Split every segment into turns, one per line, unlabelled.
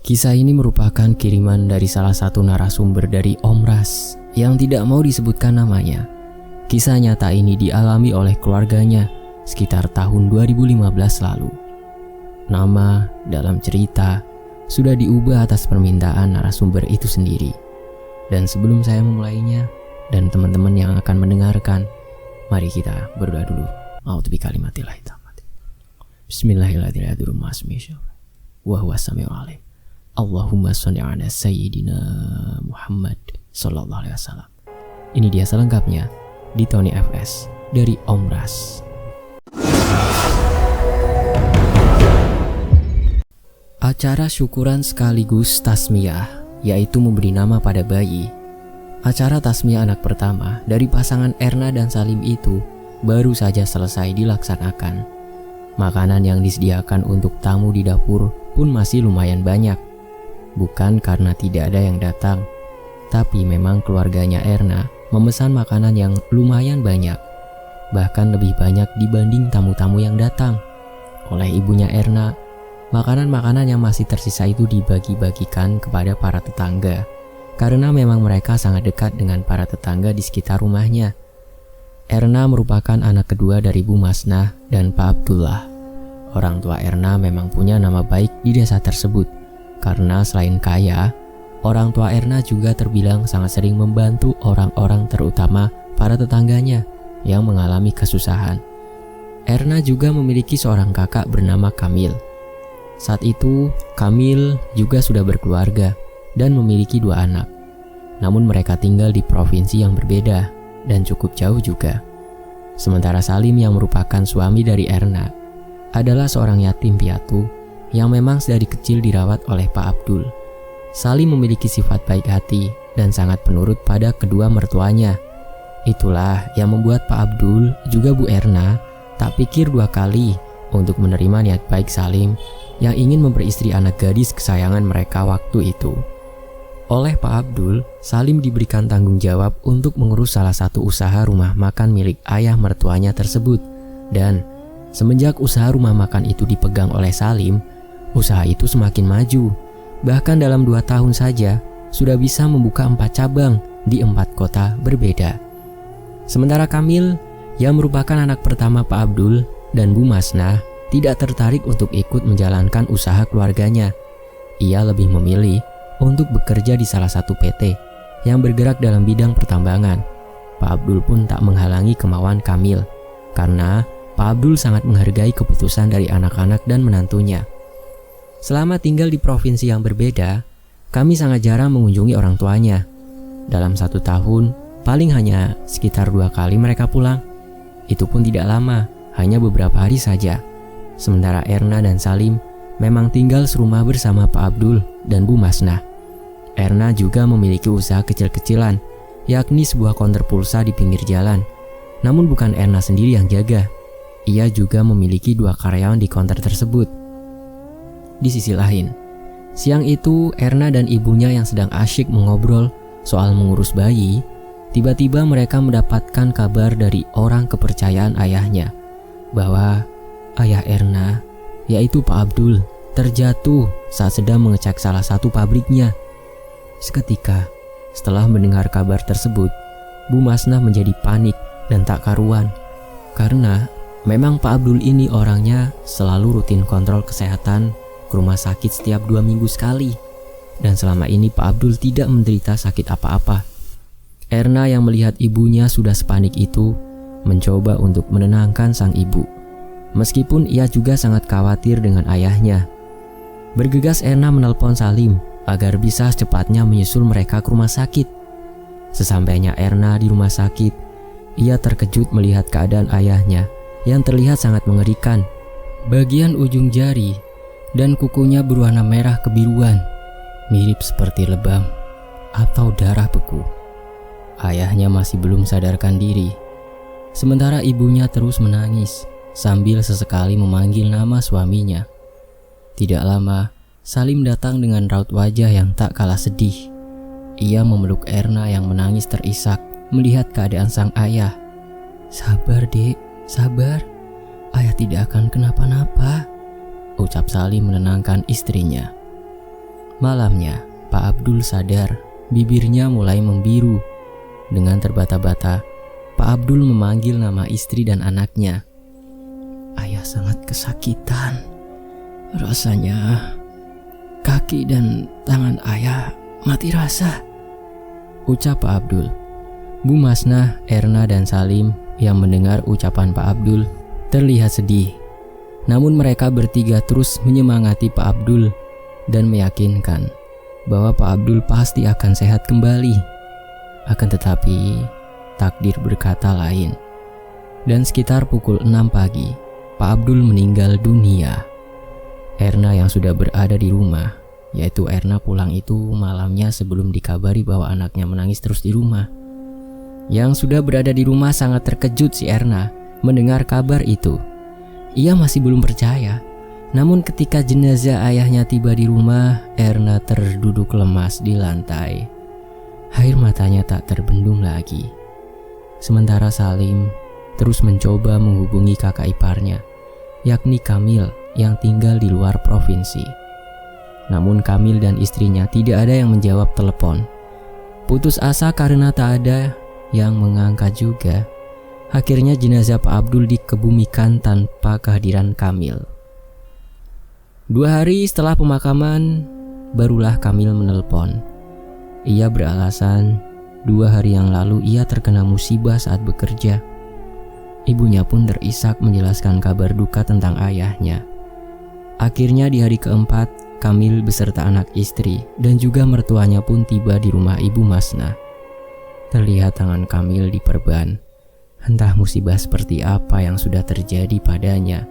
Kisah ini merupakan kiriman dari salah satu narasumber dari Om Ras yang tidak mau disebutkan namanya. Kisah nyata ini dialami oleh keluarganya sekitar tahun 2015 lalu. Nama dalam cerita sudah diubah atas permintaan narasumber itu sendiri. Dan sebelum saya memulainya dan teman-teman yang akan mendengarkan, mari kita berdoa dulu. A'udzu bikalimatillahi tammati. Bismillahirrahmanirrahim. Wa huwas samiul alim. Allahumma sholli ala sayyidina Muhammad sallallahu alaihi wasallam. Ini dia selengkapnya di Tony FS dari Om Ras. Acara syukuran sekaligus tasmiyah, yaitu memberi nama pada bayi. Acara tasmiyah anak pertama dari pasangan Erna dan Salim itu baru saja selesai dilaksanakan. Makanan yang disediakan untuk tamu di dapur pun masih lumayan banyak. Bukan karena tidak ada yang datang, tapi memang keluarganya Erna memesan makanan yang lumayan banyak, bahkan lebih banyak dibanding tamu-tamu yang datang. Oleh ibunya Erna, makanan-makanan yang masih tersisa itu dibagi-bagikan kepada para tetangga, karena memang mereka sangat dekat dengan para tetangga di sekitar rumahnya. Erna merupakan anak kedua dari Bu Masnah dan Pak Abdullah. Orang tua Erna memang punya nama baik di desa tersebut. Karena selain kaya, orang tua Erna juga terbilang sangat sering membantu orang-orang, terutama para tetangganya yang mengalami kesusahan. Erna juga memiliki seorang kakak bernama Kamil. Saat itu, Kamil juga sudah berkeluarga dan memiliki 2 anak. Namun mereka tinggal di provinsi yang berbeda dan cukup jauh juga. Sementara Salim yang merupakan suami dari Erna adalah seorang yatim piatu yang memang dari kecil dirawat oleh Pak Abdul. Salim memiliki sifat baik hati dan sangat penurut pada kedua mertuanya. Itulah yang membuat Pak Abdul juga Bu Erna tak pikir 2 kali untuk menerima niat baik Salim yang ingin memperistri anak gadis kesayangan mereka waktu itu. Oleh Pak Abdul, Salim diberikan tanggung jawab untuk mengurus salah satu usaha rumah makan milik ayah mertuanya tersebut. Dan semenjak usaha rumah makan itu dipegang oleh Salim, usaha itu semakin maju. Bahkan dalam 2 tahun saja sudah bisa membuka 4 cabang di 4 kota berbeda. Sementara Kamil yang merupakan anak pertama Pak Abdul dan Bu Masnah tidak tertarik untuk ikut menjalankan usaha keluarganya. Ia lebih memilih untuk bekerja di salah satu PT yang bergerak dalam bidang pertambangan. Pak Abdul pun tak menghalangi kemauan Kamil karena Pak Abdul sangat menghargai keputusan dari anak-anak dan menantunya. Selama tinggal di provinsi yang berbeda, kami sangat jarang mengunjungi orang tuanya. Dalam 1 tahun, paling hanya sekitar 2 kali mereka pulang. Itu pun tidak lama, hanya beberapa hari saja. Sementara Erna dan Salim memang tinggal serumah bersama Pak Abdul dan Bu Masnah. Erna juga memiliki usaha kecil-kecilan, yakni sebuah konter pulsa di pinggir jalan. Namun bukan Erna sendiri yang jaga. Ia juga memiliki 2 karyawan di konter tersebut. Di sisi lain, siang itu Erna dan ibunya yang sedang asyik mengobrol soal mengurus bayi, tiba-tiba mereka mendapatkan kabar dari orang kepercayaan ayahnya bahwa ayah Erna, yaitu Pak Abdul, terjatuh saat sedang mengecek salah satu pabriknya. Seketika setelah mendengar kabar tersebut, Bu Masnah menjadi panik dan tak karuan karena memang Pak Abdul ini orangnya selalu rutin kontrol kesehatan ke rumah sakit setiap 2 minggu sekali. Dan selama ini Pak Abdul tidak menderita sakit apa-apa. Erna yang melihat ibunya sudah sepanik itu mencoba untuk menenangkan sang ibu. Meskipun ia juga sangat khawatir dengan ayahnya. Bergegas Erna menelpon Salim agar bisa secepatnya menyusul mereka ke rumah sakit. Sesampainya Erna di rumah sakit, ia terkejut melihat keadaan ayahnya yang terlihat sangat mengerikan. Bagian ujung jari dan kukunya berwarna merah kebiruan, mirip seperti lebam atau darah beku. Ayahnya masih belum sadarkan diri, sementara ibunya terus menangis sambil sesekali memanggil nama suaminya. Tidak lama, Salim datang dengan raut wajah yang tak kalah sedih. Ia memeluk Erna yang menangis terisak melihat keadaan sang ayah. "Sabar, Dek, sabar. Ayah tidak akan kenapa-napa," ucap Salim menenangkan istrinya. Malamnya, Pak Abdul sadar bibirnya mulai membiru. Dengan terbata-bata, Pak Abdul memanggil nama istri dan anaknya. "Ayah sangat kesakitan. Rasanya kaki dan tangan ayah mati rasa," ucap Pak Abdul. Bu Masnah, Erna dan Salim yang mendengar ucapan Pak Abdul terlihat sedih. Namun mereka bertiga terus menyemangati Pak Abdul dan meyakinkan bahwa Pak Abdul pasti akan sehat kembali. Akan tetapi, takdir berkata lain. Dan sekitar pukul 6 pagi, Pak Abdul meninggal dunia. Erna yang sudah berada di rumah, yaitu Erna pulang itu malamnya sebelum dikabari bahwa anaknya menangis terus di rumah. Yang sudah berada di rumah sangat terkejut si Erna mendengar kabar itu. Ia masih belum percaya. Namun ketika jenazah ayahnya tiba di rumah, Erna terduduk lemas di lantai. Air matanya tak terbendung lagi. Sementara Salim terus mencoba menghubungi kakak iparnya, yakni Kamil yang tinggal di luar provinsi. Namun Kamil dan istrinya tidak ada yang menjawab telepon. Putus asa karena tak ada yang mengangkat juga. Akhirnya jenazah Pak Abdul dikebumikan tanpa kehadiran Kamil. 2 hari setelah pemakaman, barulah Kamil menelpon. Ia beralasan 2 hari yang lalu ia terkena musibah saat bekerja. Ibunya pun terisak menjelaskan kabar duka tentang ayahnya. Akhirnya di hari keempat, Kamil beserta anak istri dan juga mertuanya pun tiba di rumah Ibu Masnah. Terlihat tangan Kamil diperban. Entah musibah seperti apa yang sudah terjadi padanya.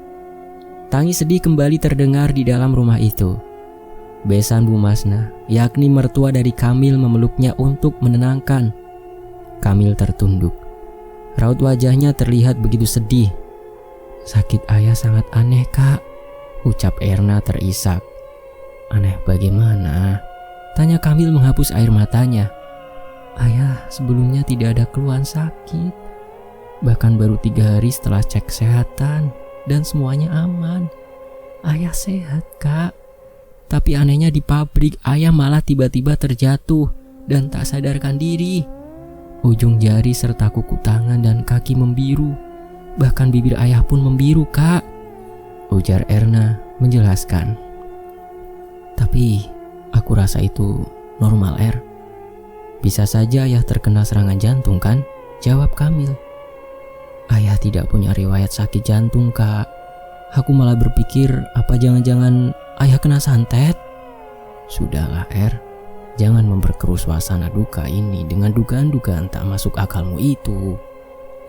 Tangis sedih kembali terdengar di dalam rumah itu. Besan Bu Masnah, yakni mertua dari Kamil, memeluknya untuk menenangkan. Kamil tertunduk. Raut wajahnya terlihat begitu sedih. "Sakit ayah sangat aneh, Kak," ucap Erna terisak. "Aneh bagaimana?" tanya Kamil menghapus air matanya. "Ayah sebelumnya tidak ada keluhan sakit. Bahkan baru 3 hari setelah cek kesehatan dan semuanya aman. Ayah sehat, Kak. Tapi anehnya di pabrik ayah malah tiba-tiba terjatuh dan tak sadarkan diri. Ujung jari serta kuku tangan dan kaki membiru. Bahkan bibir ayah pun membiru, Kak," ujar Erna menjelaskan. "Tapi aku rasa itu normal, Er. Bisa saja ayah terkena serangan jantung kan?" jawab Kamil. "Ayah tidak punya riwayat sakit jantung, Kak. Aku malah berpikir apa jangan-jangan ayah kena santet." "Sudahlah, Er. Jangan memperkeruh suasana duka ini dengan dugaan-dugaan tak masuk akalmu itu,"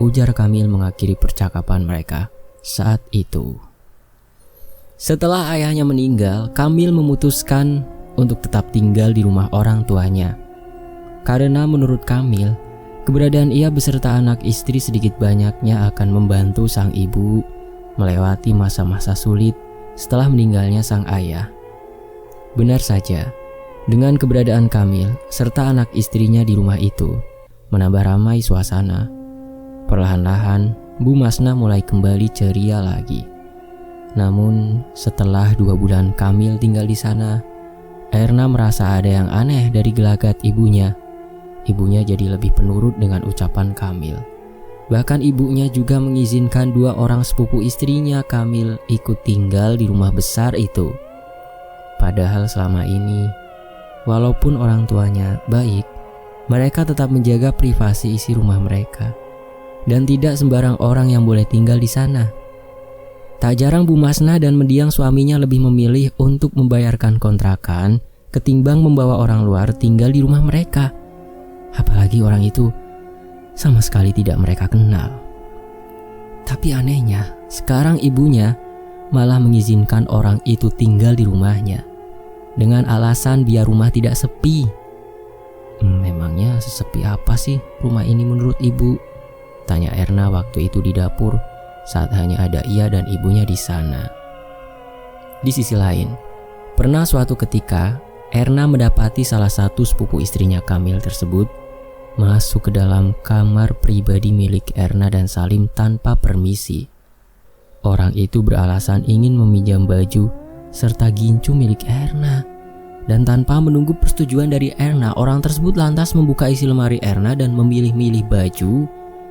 ujar Kamil mengakhiri percakapan mereka saat itu. Setelah ayahnya meninggal, Kamil memutuskan untuk tetap tinggal di rumah orang tuanya. Karena menurut Kamil, keberadaan ia beserta anak istri sedikit banyaknya akan membantu sang ibu melewati masa-masa sulit setelah meninggalnya sang ayah. Benar saja, dengan keberadaan Kamil serta anak istrinya di rumah itu, menambah ramai suasana. Perlahan-lahan, Bu Masnah mulai kembali ceria lagi. Namun, setelah 2 bulan Kamil tinggal di sana, Erna merasa ada yang aneh dari gelagat ibunya. Ibunya jadi lebih penurut dengan ucapan Kamil. Bahkan ibunya juga mengizinkan 2 orang sepupu istrinya Kamil ikut tinggal di rumah besar itu. Padahal selama ini, walaupun orang tuanya baik, mereka tetap menjaga privasi isi rumah mereka. Dan tidak sembarang orang yang boleh tinggal di sana. Tak jarang Bu Masnah dan mendiang suaminya lebih memilih untuk membayarkan kontrakan ketimbang membawa orang luar tinggal di rumah mereka. Apalagi orang itu sama sekali tidak mereka kenal. Tapi anehnya, sekarang ibunya malah mengizinkan orang itu tinggal di rumahnya dengan alasan biar rumah tidak sepi. Memangnya sesepi apa sih rumah ini menurut ibu? Tanya Erna waktu itu di dapur saat hanya ada ia dan ibunya di sana. Di sisi lain, pernah suatu ketika Erna mendapati salah satu sepupu istrinya Kamil tersebut masuk ke dalam kamar pribadi milik Erna dan Salim tanpa permisi. Orang itu beralasan ingin meminjam baju serta gincu milik Erna. Dan tanpa menunggu persetujuan dari Erna, orang tersebut lantas membuka isi lemari Erna dan memilih-milih baju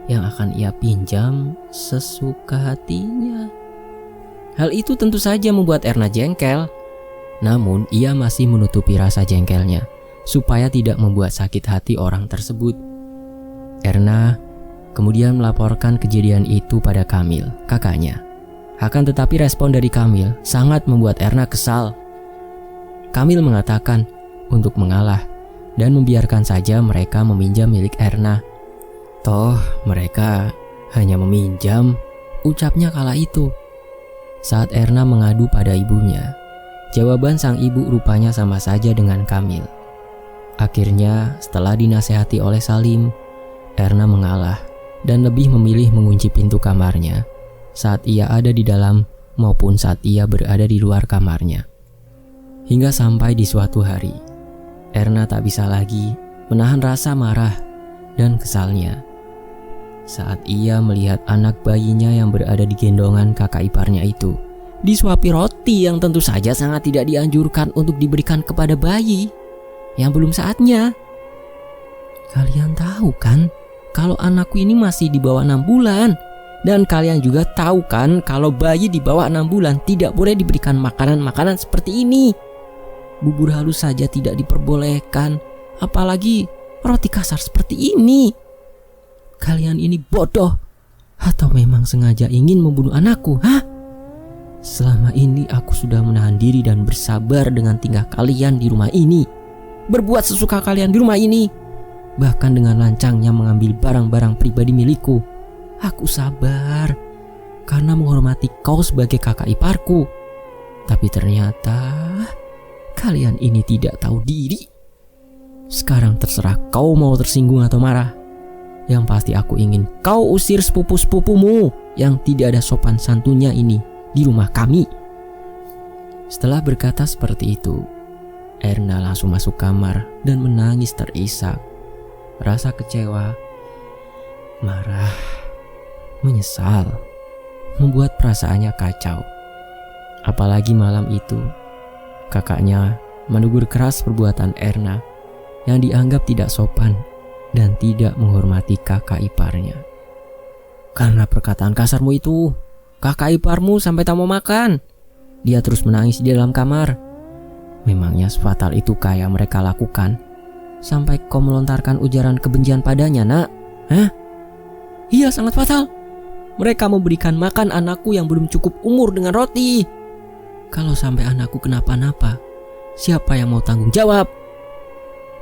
yang akan ia pinjam sesuka hatinya. Hal itu tentu saja membuat Erna jengkel. Namun ia masih menutupi rasa jengkelnya supaya tidak membuat sakit hati orang tersebut. Erna kemudian melaporkan kejadian itu pada Kamil, kakaknya. Akan tetapi respon dari Kamil sangat membuat Erna kesal. Kamil mengatakan untuk mengalah dan membiarkan saja mereka meminjam milik Erna. Toh mereka hanya meminjam, ucapnya kala itu. Saat Erna mengadu pada ibunya, jawaban sang ibu rupanya sama saja dengan Kamil. Akhirnya setelah dinasehati oleh Salim, Erna mengalah dan lebih memilih mengunci pintu kamarnya saat ia ada di dalam maupun saat ia berada di luar kamarnya. Hingga sampai di suatu hari, Erna tak bisa lagi menahan rasa marah dan kesalnya saat ia melihat anak bayinya yang berada di gendongan kakak iparnya itu disuapi roti yang tentu saja sangat tidak dianjurkan untuk diberikan kepada bayi yang belum saatnya. Kalian tahu kan kalau anakku ini masih di bawah 6 bulan. Dan kalian juga tahu kan kalau bayi di bawah 6 bulan tidak boleh diberikan makanan-makanan seperti ini. Bubur halus saja tidak diperbolehkan, apalagi roti kasar seperti ini. Kalian ini bodoh atau memang sengaja ingin membunuh anakku, hah? Selama ini aku sudah menahan diri dan bersabar dengan tingkah kalian di rumah ini. Berbuat sesuka kalian di rumah ini. Bahkan dengan lancangnya mengambil barang-barang pribadi milikku. Aku sabar karena menghormati kau sebagai kakak iparku. Tapi ternyata kalian ini tidak tahu diri. Sekarang terserah kau mau tersinggung atau marah. Yang pasti aku ingin kau usir sepupu-sepupumu yang tidak ada sopan santunnya ini di rumah kami. Setelah berkata seperti itu, Erna langsung masuk kamar dan menangis terisak. Rasa kecewa, marah, menyesal membuat perasaannya kacau. Apalagi malam itu kakaknya menegur keras perbuatan Erna yang dianggap tidak sopan dan tidak menghormati kakak iparnya. Karena perkataan kasarmu itu, kakak iparmu sampai tak mau makan. Dia terus menangis di dalam kamar. Memangnya sefatal itukah yang mereka lakukan sampai kau melontarkan ujaran kebencian padanya, nak? Hah? Iya, sangat fatal. Mereka memberikan makan anakku yang belum cukup umur dengan roti. Kalau sampai anakku kenapa-napa, siapa yang mau tanggung jawab?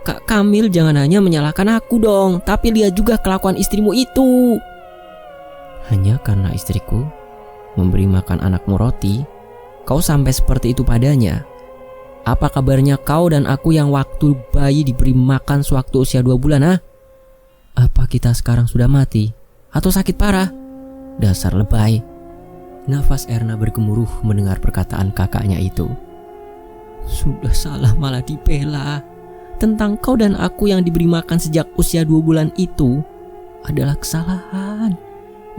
Kak Kamil jangan hanya menyalahkan aku dong, tapi lihat juga kelakuan istrimu itu. Hanya karena istriku memberi makan anakmu roti, kau sampai seperti itu padanya. Apa kabarnya kau dan aku yang waktu bayi diberi makan sewaktu usia 2 bulan, ah? Apa kita sekarang sudah mati? Atau sakit parah? Dasar lebay. Nafas Erna bergemuruh mendengar perkataan kakaknya itu. Sudah salah malah dibela. Tentang kau dan aku yang diberi makan sejak usia 2 bulan itu adalah kesalahan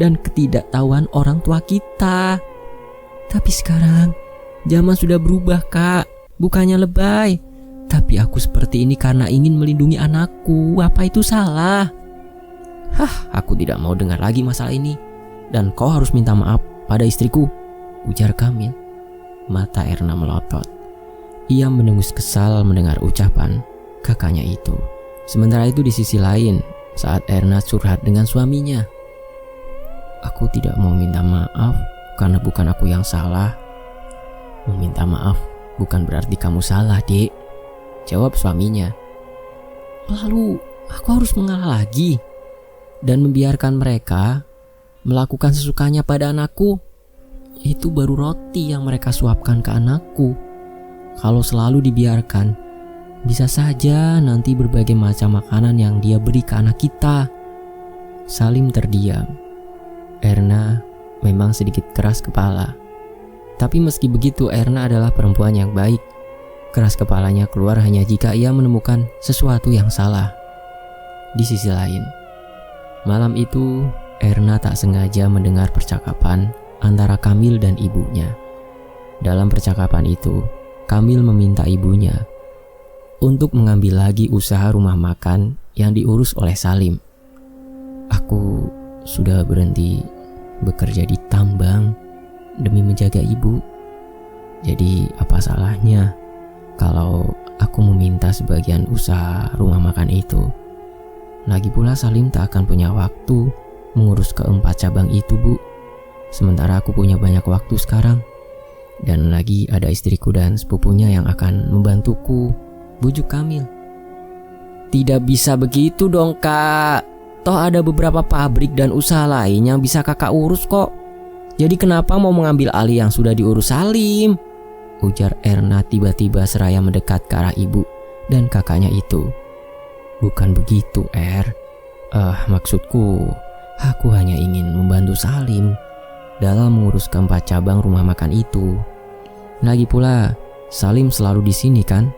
dan ketidaktahuan orang tua kita. Tapi sekarang zaman sudah berubah, Kak. Bukannya lebay, tapi aku seperti ini karena ingin melindungi anakku. Apa itu salah? Aku tidak mau dengar lagi masalah ini. Dan kau harus minta maaf pada istriku, ujar Kamil. Mata Erna melotot. Ia mendengus kesal mendengar ucapan kakaknya itu. Sementara itu di sisi lain, saat Erna curhat dengan suaminya, aku tidak mau minta maaf karena bukan aku yang salah. Meminta maaf bukan berarti kamu salah, Dek, jawab suaminya. Lalu aku harus mengalah lagi dan membiarkan mereka melakukan sesukanya pada anakku? Itu baru roti yang mereka suapkan ke anakku. Kalau selalu dibiarkan, bisa saja nanti berbagai macam makanan yang dia beri ke anak kita. Salim terdiam. Erna memang sedikit keras kepala. Tapi meski begitu, Erna adalah perempuan yang baik. Keras kepalanya keluar hanya jika ia menemukan sesuatu yang salah. Di sisi lain, malam itu Erna tak sengaja mendengar percakapan antara Kamil dan ibunya. Dalam percakapan itu, Kamil meminta ibunya untuk mengambil lagi usaha rumah makan yang diurus oleh Salim. Aku sudah berhenti bekerja di tambang demi menjaga ibu. Jadi apa salahnya kalau aku meminta sebagian usaha rumah makan itu? Lagi pula Salim tak akan punya waktu mengurus keempat cabang itu, Bu. Sementara aku punya banyak waktu sekarang. Dan lagi ada istriku dan sepupunya yang akan membantuku, bujuk Kamil. Tidak bisa begitu dong, Kak. Toh ada beberapa pabrik dan usaha lain yang bisa kakak urus kok. Jadi kenapa mau mengambil alih yang sudah diurus Salim? Ujar Erna tiba-tiba seraya mendekat ke arah ibu dan kakaknya itu. Bukan begitu, maksudku, aku hanya ingin membantu Salim dalam mengurus keempat cabang rumah makan itu. Lagi pula, Salim selalu di sini kan?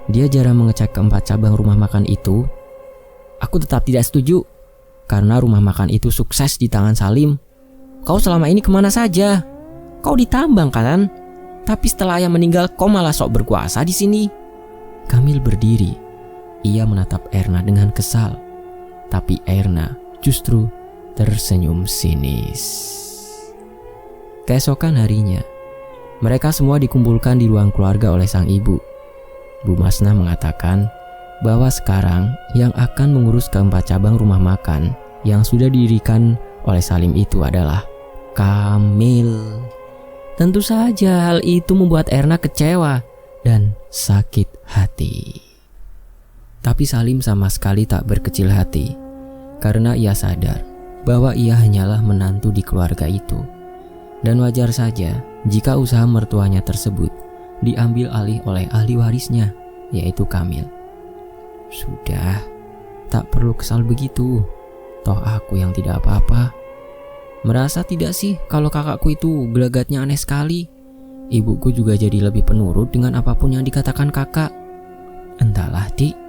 Dia jarang mengecek keempat cabang rumah makan itu. Aku tetap tidak setuju, karena rumah makan itu sukses di tangan Salim. Kau selama ini kemana saja? Kau ditambang kan? Tapi setelah ayah meninggal, kau malah sok berkuasa di sini. Kamil berdiri. Ia menatap Erna dengan kesal. Tapi Erna justru tersenyum sinis. Keesokan harinya, mereka semua dikumpulkan di ruang keluarga oleh sang ibu. Bu Masna mengatakan bahwa sekarang yang akan mengurus keempat cabang rumah makan yang sudah didirikan oleh Salim itu adalah Kamil. Tentu saja hal itu membuat Erna kecewa dan sakit hati. Tapi Salim sama sekali tak berkecil hati, karena ia sadar bahwa ia hanyalah menantu di keluarga itu. Dan wajar saja jika usaha mertuanya tersebut diambil alih oleh ahli warisnya, yaitu Kamil. Sudah, tak perlu kesal begitu. Toh aku yang tidak apa-apa. Merasa tidak sih kalau kakakku itu gelagatnya aneh sekali? Ibuku juga jadi lebih penurut dengan apapun yang dikatakan kakak. Entahlah, Dik.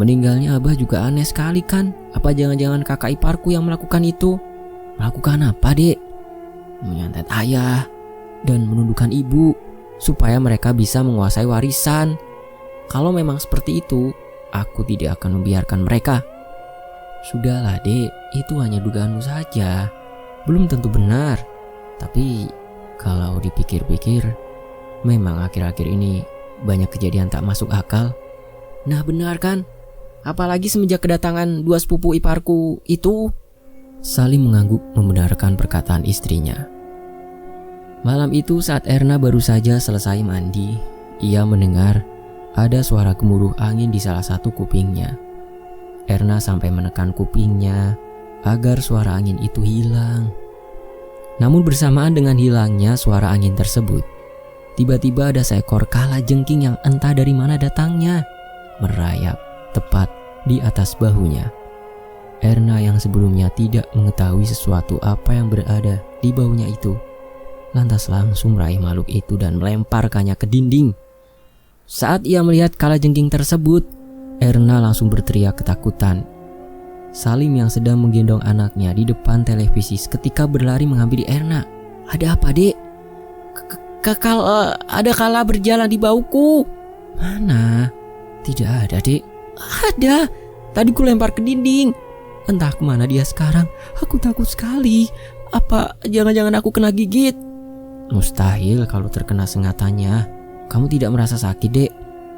Meninggalnya Abah juga aneh sekali kan? Apa jangan-jangan kakak iparku yang melakukan itu? Melakukan apa, Dek? Menyantet ayah dan menundukkan ibu supaya mereka bisa menguasai warisan. Kalau memang seperti itu, aku tidak akan membiarkan mereka. Sudahlah, Dek, itu hanya dugaanmu saja. Belum tentu benar. Tapi kalau dipikir-pikir, memang akhir-akhir ini banyak kejadian tak masuk akal. Nah, benar kan? Apalagi semenjak kedatangan dua sepupu iparku itu. Salim mengangguk membenarkan perkataan istrinya. Malam itu saat Erna baru saja selesai mandi, ia mendengar ada suara gemuruh angin di salah satu kupingnya. Erna sampai menekan kupingnya agar suara angin itu hilang. Namun bersamaan dengan hilangnya suara angin tersebut, tiba-tiba ada seekor kalajengking yang entah dari mana datangnya, merayap tepat di atas bahunya. Erna yang sebelumnya tidak mengetahui sesuatu apa yang berada di bahunya itu, lantas langsung meraih makhluk itu dan melemparkannya ke dinding. Saat ia melihat kalajengking tersebut, Erna langsung berteriak ketakutan. Salim yang sedang menggendong anaknya di depan televisi seketika berlari menghampiri Erna. Ada apa, Dek? Ada kala berjalan di bauku. Mana? Tidak ada, Dek. Ada. Tadi ku lempar ke dinding. Entah kemana dia sekarang. Aku takut sekali. Apa jangan-jangan aku kena gigit? Mustahil kalau terkena sengatannya. Kamu tidak merasa sakit, Dek.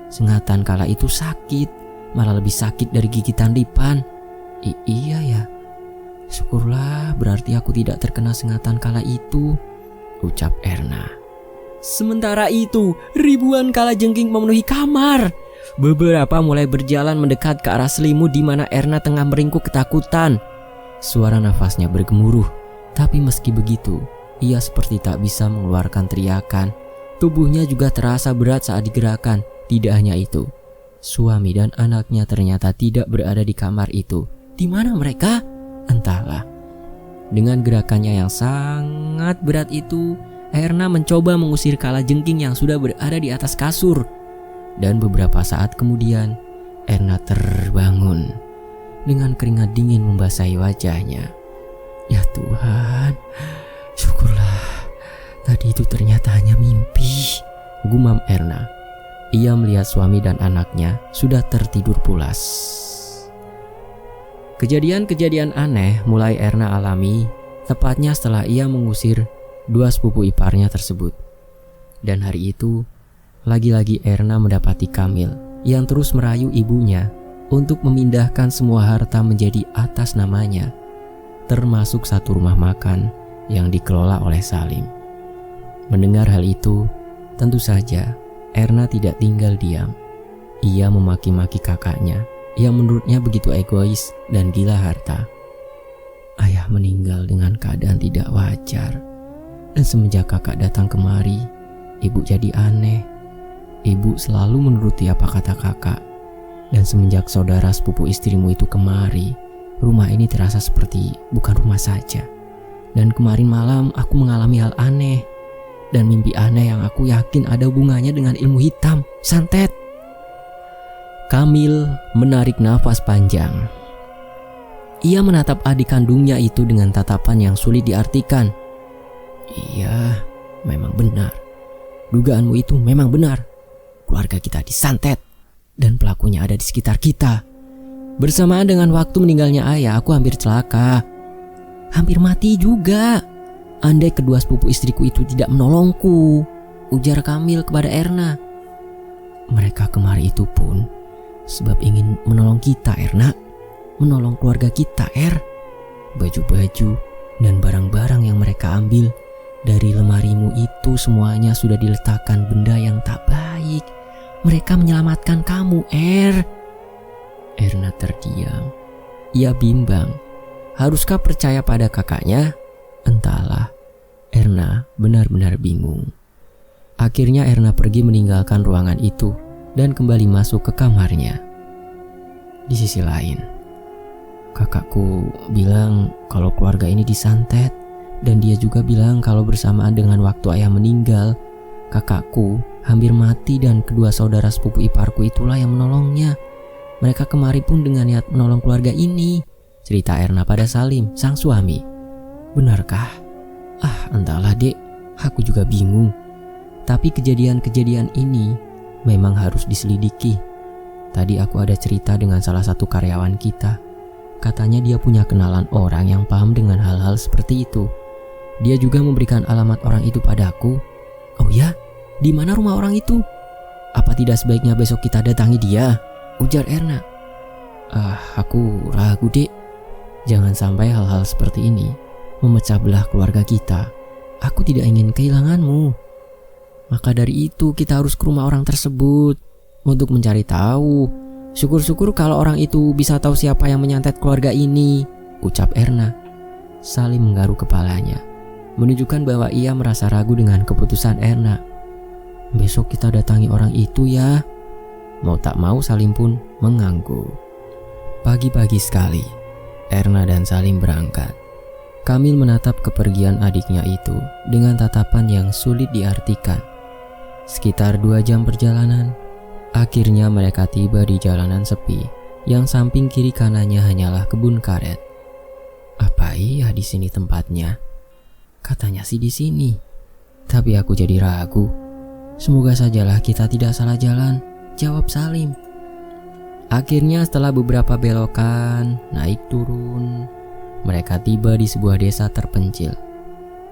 Sengatan kala itu sakit. Malah lebih sakit dari gigitan lipan. Iya ya. Syukurlah, berarti aku tidak terkena sengatan kala itu, ucap Erna. Sementara itu, ribuan kalajengking memenuhi kamar. Beberapa mulai berjalan mendekat ke arah selimut di mana Erna tengah meringkuk ketakutan. Suara nafasnya bergemuruh, tapi meski begitu, ia seperti tak bisa mengeluarkan teriakan. Tubuhnya juga terasa berat saat digerakkan. Tidak hanya itu, suami dan anaknya ternyata tidak berada di kamar itu. Di mana mereka? Entahlah. Dengan gerakannya yang sangat berat itu, Erna mencoba mengusir kalajengking yang sudah berada di atas kasur. Dan beberapa saat kemudian, Erna terbangun dengan keringat dingin membasahi wajahnya. Ya Tuhan, syukurlah, tadi itu ternyata hanya mimpi, gumam Erna. ia melihat suami dan anaknya sudah tertidur pulas. Kejadian-kejadian aneh mulai Erna alami, tepatnya setelah ia mengusir dua sepupu iparnya tersebut. Dan hari itu, lagi-lagi Erna mendapati Kamil yang terus merayu ibunya untuk memindahkan semua harta menjadi atas namanya, termasuk satu rumah makan yang dikelola oleh Salim. Mendengar hal itu, tentu saja Erna tidak tinggal diam. Ia memaki-maki kakaknya yang menurutnya begitu egois dan gila harta. Ayah meninggal dengan keadaan tidak wajar. Dan semenjak kakak datang kemari, ibu jadi aneh. Ibu selalu menuruti apa kata kakak. Dan semenjak saudara sepupu istrimu itu kemari, rumah ini terasa seperti bukan rumah saja. Dan kemarin malam aku mengalami hal aneh. Dan mimpi aneh yang aku yakin ada hubungannya dengan ilmu hitam, santet. Kamil menarik nafas panjang. Ia menatap adik kandungnya itu dengan tatapan yang sulit diartikan. Iya, memang benar. Dugaanmu itu memang benar. Keluarga kita disantet dan pelakunya ada di sekitar kita. Bersamaan dengan waktu meninggalnya ayah, aku hampir celaka. Hampir mati juga. Andai kedua sepupu istriku itu tidak menolongku, ujar Kamil kepada Erna. Mereka kemari itu pun sebab ingin menolong kita, Erna. Menolong keluarga kita, Baju-baju dan barang-barang yang mereka ambil dari lemarimu itu semuanya sudah diletakkan benda yang tak baik. Mereka menyelamatkan kamu, Erna terdiam. Ia bimbang. Haruskah percaya pada kakaknya? Entahlah, Erna benar-benar bingung. Akhirnya Erna pergi meninggalkan ruangan itu dan kembali masuk ke kamarnya. Di sisi lain, kakakku bilang kalau keluarga ini disantet, dan dia juga bilang kalau bersamaan dengan waktu ayah meninggal, kakakku hampir mati dan kedua saudara sepupu iparku itulah yang menolongnya. Mereka kemari pun dengan niat menolong keluarga ini, cerita Erna pada Salim, sang suami. Benarkah? Entahlah dek, aku juga bingung. Tapi kejadian-kejadian ini memang harus diselidiki. Tadi aku ada cerita dengan salah satu karyawan kita. Katanya dia punya kenalan orang yang paham dengan hal-hal seperti itu. Dia juga memberikan alamat orang itu padaku. Oh ya? Di mana rumah orang itu? Apa tidak sebaiknya besok kita datangi dia? Ujar Erna. Aku ragu dek. Jangan sampai hal-hal seperti ini memecah belah keluarga kita. Aku tidak ingin kehilanganmu. Maka dari itu kita harus ke rumah orang tersebut untuk mencari tahu. Syukur-syukur kalau orang itu bisa tahu siapa yang menyantet keluarga ini, ucap Erna. Salim menggaruk kepalanya, menunjukkan bahwa ia merasa ragu dengan keputusan Erna. Besok kita datangi orang itu ya. Mau tak mau Salim pun mengangguk. Pagi-pagi sekali, Erna dan Salim berangkat. Kamil menatap kepergian adiknya itu dengan tatapan yang sulit diartikan. Sekitar 2 jam perjalanan, akhirnya mereka tiba di jalanan sepi yang samping kiri kanannya hanyalah kebun karet. Apa iya di sini tempatnya? Katanya sih di sini. Tapi aku jadi ragu. Semoga sajalah kita tidak salah jalan, jawab Salim. Akhirnya setelah beberapa belokan, naik turun, mereka tiba di sebuah desa terpencil.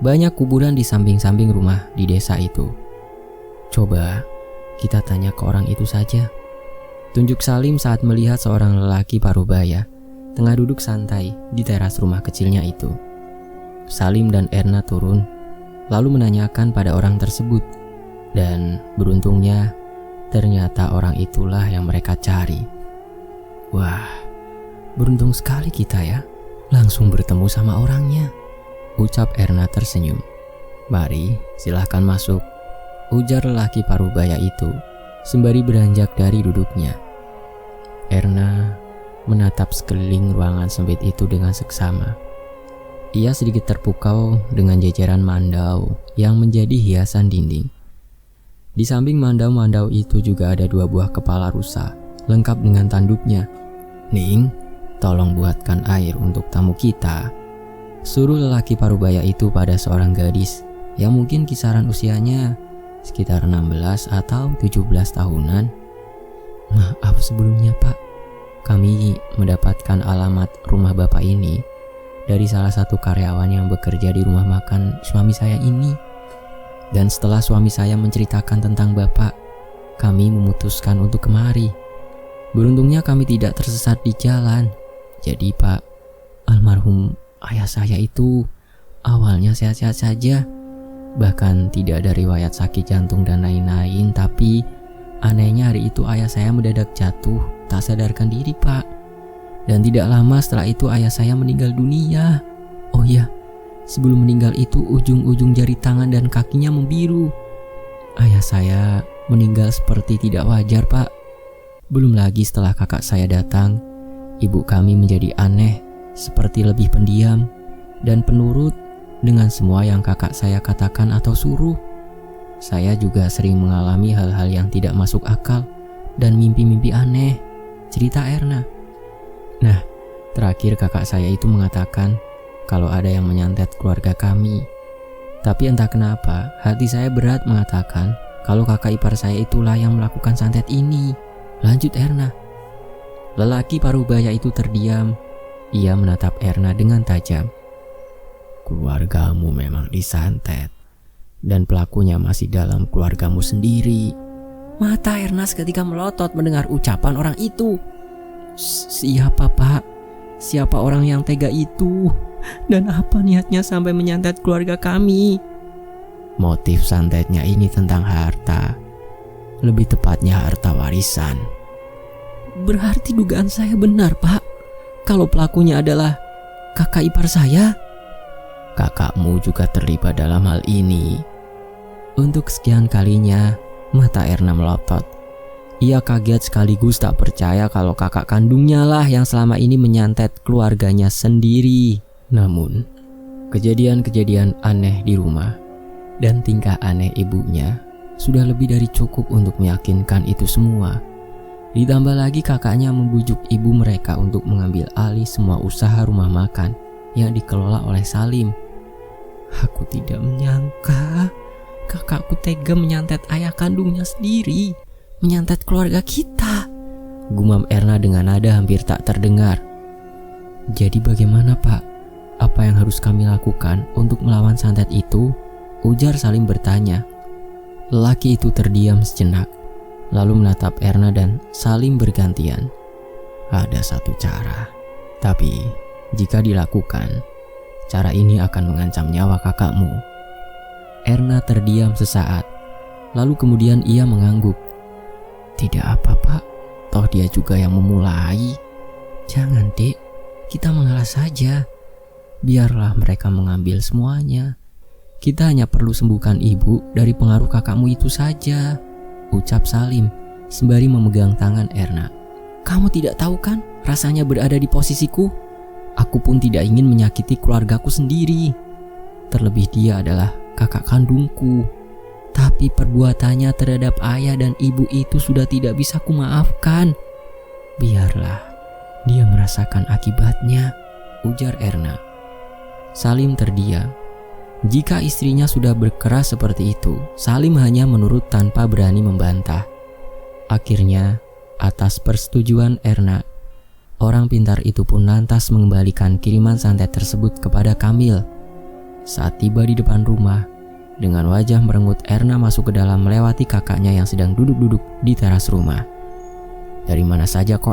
Banyak kuburan di samping-samping rumah di desa itu. Coba kita tanya ke orang itu saja, tunjuk Salim saat melihat seorang lelaki parubaya tengah duduk santai di teras rumah kecilnya itu. Salim dan Erna turun, lalu menanyakan pada orang tersebut. Dan beruntungnya, ternyata orang itulah yang mereka cari. Wah, beruntung sekali kita ya. Langsung bertemu sama orangnya, ucap Erna tersenyum. Mari, silahkan masuk, ujar lelaki parubaya itu sembari beranjak dari duduknya. Erna menatap sekeliling ruangan sempit itu dengan seksama. Ia sedikit terpukau dengan jajaran mandau yang menjadi hiasan dinding. Di samping mandau-mandau itu juga ada 2 buah kepala rusa lengkap dengan tanduknya. Ning, tolong buatkan air untuk tamu kita, suruh lelaki parubaya itu pada seorang gadis yang mungkin kisaran usianya sekitar 16 atau 17 tahunan. Maaf sebelumnya Pak, kami mendapatkan alamat rumah Bapak ini dari salah satu karyawan yang bekerja di rumah makan suami saya ini. Dan setelah suami saya menceritakan tentang Bapak, kami memutuskan untuk kemari. Beruntungnya kami tidak tersesat di jalan. Jadi Pak, almarhum ayah saya itu awalnya sehat-sehat saja. Bahkan tidak ada riwayat sakit jantung dan lain-lain. Tapi anehnya hari itu ayah saya mendadak jatuh, tak sadarkan diri Pak. Dan tidak lama setelah itu ayah saya meninggal dunia. Oh iya, sebelum meninggal itu ujung-ujung jari tangan dan kakinya membiru. Ayah saya meninggal seperti tidak wajar Pak. Belum lagi setelah kakak saya datang, ibu kami menjadi aneh, seperti lebih pendiam dan penurut dengan semua yang kakak saya katakan atau suruh. Saya juga sering mengalami hal-hal yang tidak masuk akal dan mimpi-mimpi aneh, cerita Erna. Nah, terakhir kakak saya itu mengatakan kalau ada yang menyantet keluarga kami. Tapi entah kenapa hati saya berat mengatakan kalau kakak ipar saya itulah yang melakukan santet ini. Lanjut Erna. Lelaki parubaya itu terdiam. Ia menatap Erna dengan tajam. Keluargamu memang disantet, dan pelakunya masih dalam keluargamu sendiri. Mata Erna seketika melotot mendengar ucapan orang itu. Siapa Pak? Siapa orang yang tega itu? Dan apa niatnya sampai menyantet keluarga kami? Motif santetnya ini tentang harta. Lebih tepatnya harta warisan. Berarti dugaan saya benar Pak. Kalau pelakunya adalah kakak ipar saya. Kakakmu juga terlibat dalam hal ini. Untuk sekian kalinya, mata Erna melotot. Ia kaget sekaligus tak percaya kalau kakak kandungnya lah yang selama ini menyantet keluarganya sendiri. Namun, kejadian-kejadian aneh di rumah dan tingkah aneh ibunya sudah lebih dari cukup untuk meyakinkan itu semua. Ditambah lagi kakaknya membujuk ibu mereka untuk mengambil alih semua usaha rumah makan yang dikelola oleh Salim. Aku tidak menyangka kakakku tega menyantet ayah kandungnya sendiri, menyantet keluarga kita, gumam Erna dengan nada hampir tak terdengar. Jadi bagaimana Pak? Apa yang harus kami lakukan untuk melawan santet itu? Ujar Salim bertanya. Lelaki itu terdiam sejenak, lalu menatap Erna dan Salim bergantian. Ada satu cara, tapi jika dilakukan, cara ini akan mengancam nyawa kakakmu. Erna terdiam sesaat, lalu kemudian ia mengangguk. Tidak apa Pak, toh dia juga yang memulai. Jangan Dek, kita mengalah saja. Biarlah mereka mengambil semuanya. Kita hanya perlu sembuhkan ibu dari pengaruh kakakmu itu saja, ucap Salim sembari memegang tangan Erna. Kamu tidak tahu kan rasanya berada di posisiku? Aku pun tidak ingin menyakiti keluargaku sendiri. Terlebih dia adalah kakak kandungku. Tapi perbuatannya terhadap ayah dan ibu itu sudah tidak bisa kumaafkan. Biarlah dia merasakan akibatnya, ujar Erna. Salim terdiam. Jika istrinya sudah berkeras seperti itu, Salim hanya menurut tanpa berani membantah. Akhirnya, atas persetujuan Erna, orang pintar itu pun lantas mengembalikan kiriman santet tersebut kepada Kamil. Saat tiba di depan rumah, dengan wajah merengut Erna masuk ke dalam melewati kakaknya yang sedang duduk-duduk di teras rumah. Dari mana saja kok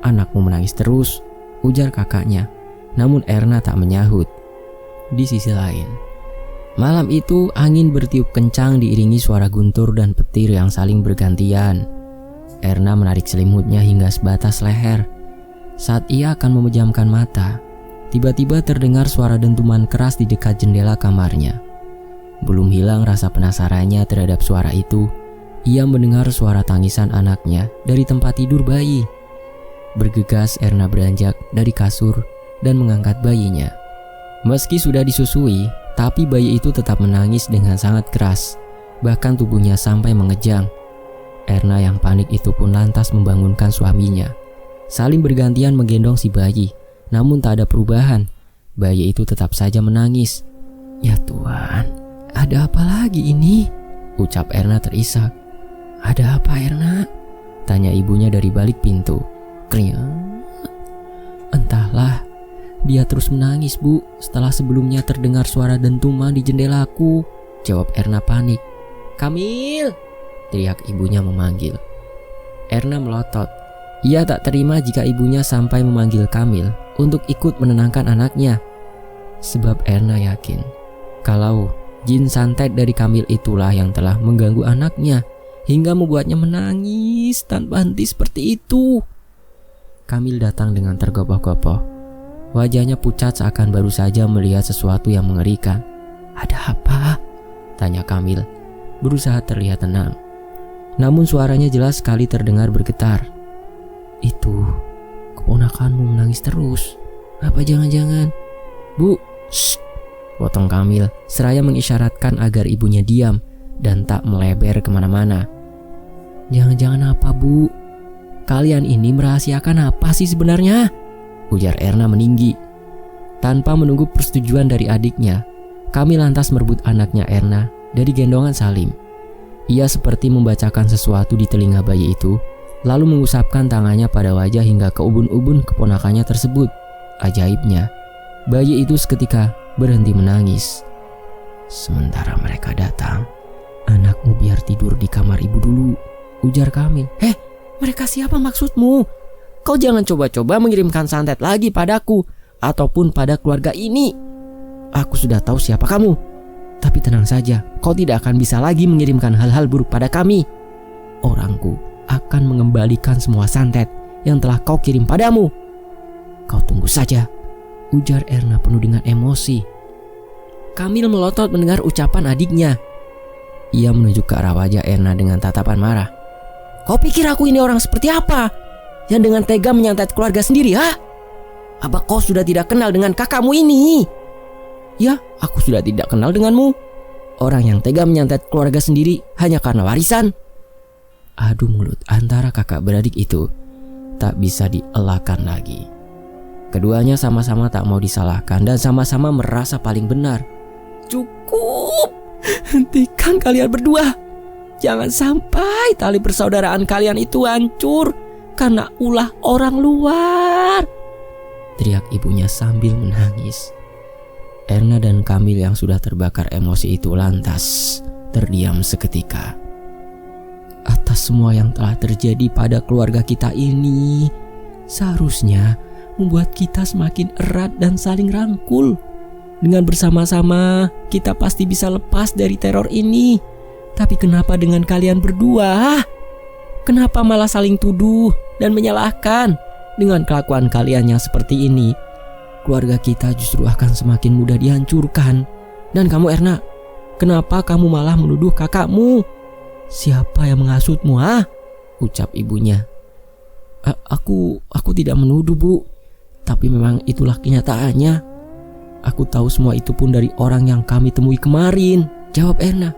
Anakmu menangis terus, ujar kakaknya. Namun Erna tak menyahut. Di sisi lain, malam itu angin bertiup kencang diiringi suara guntur dan petir yang saling bergantian. Erna menarik selimutnya hingga sebatas leher. Saat ia akan memejamkan mata, tiba-tiba terdengar suara dentuman keras di dekat jendela kamarnya. Belum hilang rasa penasarannya terhadap suara itu, ia mendengar suara tangisan anaknya dari tempat tidur bayi. Bergegas Erna beranjak dari kasur dan mengangkat bayinya. Meski sudah disusui, tapi bayi itu tetap menangis dengan sangat keras. Bahkan tubuhnya sampai mengejang. Erna yang panik itu pun lantas membangunkan suaminya. Saling bergantian menggendong si bayi. Namun tak ada perubahan. Bayi itu tetap saja menangis. Ya Tuhan, ada apa lagi ini? ucap Erna terisak. Ada apa Erna? Tanya ibunya dari balik pintu. Kriak. Entahlah, dia terus menangis Bu setelah sebelumnya terdengar suara dentuman di jendelaku, jawab Erna panik. Kamil, teriak ibunya memanggil. Erna melotot. Ia tak terima jika ibunya sampai memanggil Kamil untuk ikut menenangkan anaknya. Sebab Erna yakin kalau jin santet dari Kamil itulah yang telah mengganggu anaknya hingga membuatnya menangis tanpa henti seperti itu. Kamil datang dengan tergopoh-gopoh. Wajahnya pucat seakan baru saja melihat sesuatu yang mengerikan. Ada apa? Tanya Kamil, berusaha terlihat tenang. Namun suaranya jelas sekali terdengar bergetar. Itu, keponakanmu menangis terus. Apa jangan-jangan? Bu, shh, potong Kamil seraya mengisyaratkan agar ibunya diam dan tak melebar kemana-mana. Jangan-jangan apa Bu? Kalian ini merahasiakan apa sih sebenarnya? Ujar Erna meninggi. Tanpa menunggu persetujuan dari adiknya, Kamil lantas merebut anaknya Erna dari gendongan Salim. Ia seperti membacakan sesuatu di telinga bayi itu, lalu mengusapkan tangannya pada wajah hingga ke ubun-ubun keponakannya tersebut. Ajaibnya, bayi itu seketika berhenti menangis. Sementara mereka datang, anakmu biar tidur di kamar ibu dulu, ujar Kamil. Mereka siapa maksudmu? Kau jangan coba-coba mengirimkan santet lagi padaku ataupun pada keluarga ini. Aku sudah tahu siapa kamu. Tapi tenang saja, kau tidak akan bisa lagi mengirimkan hal-hal buruk pada kami. Orangku akan mengembalikan semua santet yang telah kau kirim padamu. Kau tunggu saja, ujar Erna penuh dengan emosi. Kamil melotot mendengar ucapan adiknya. Ia menunjuk ke arah wajah Erna dengan tatapan marah. Kau pikir aku ini orang seperti apa? Yang dengan tega menyantet keluarga sendiri, ha? Apa kau sudah tidak kenal dengan kakakmu ini? Ya, aku sudah tidak kenal denganmu. Orang yang tega menyantet keluarga sendiri hanya karena warisan. Adu mulut antara kakak beradik itu tak bisa dielakkan lagi. Keduanya sama-sama tak mau disalahkan dan sama-sama merasa paling benar. Cukup, hentikan kalian berdua. Jangan sampai tali persaudaraan kalian itu hancur karena ulah orang luar, teriak ibunya sambil menangis. Erna dan Kamil yang sudah terbakar emosi itu lantas terdiam seketika. Atas semua yang telah terjadi pada keluarga kita ini, seharusnya membuat kita semakin erat dan saling rangkul. Dengan bersama-sama, kita pasti bisa lepas dari teror ini. Tapi kenapa dengan kalian berdua? Kenapa malah saling tuduh dan menyalahkan? Dengan kelakuan kalian yang seperti ini, keluarga kita justru akan semakin mudah dihancurkan. Dan kamu Erna, kenapa kamu malah menuduh kakakmu? Siapa yang menghasutmu, ha? Ucap ibunya. Aku tidak menuduh, Bu. Tapi memang itulah kenyataannya. Aku tahu semua itu pun dari orang yang kami temui kemarin, jawab Erna.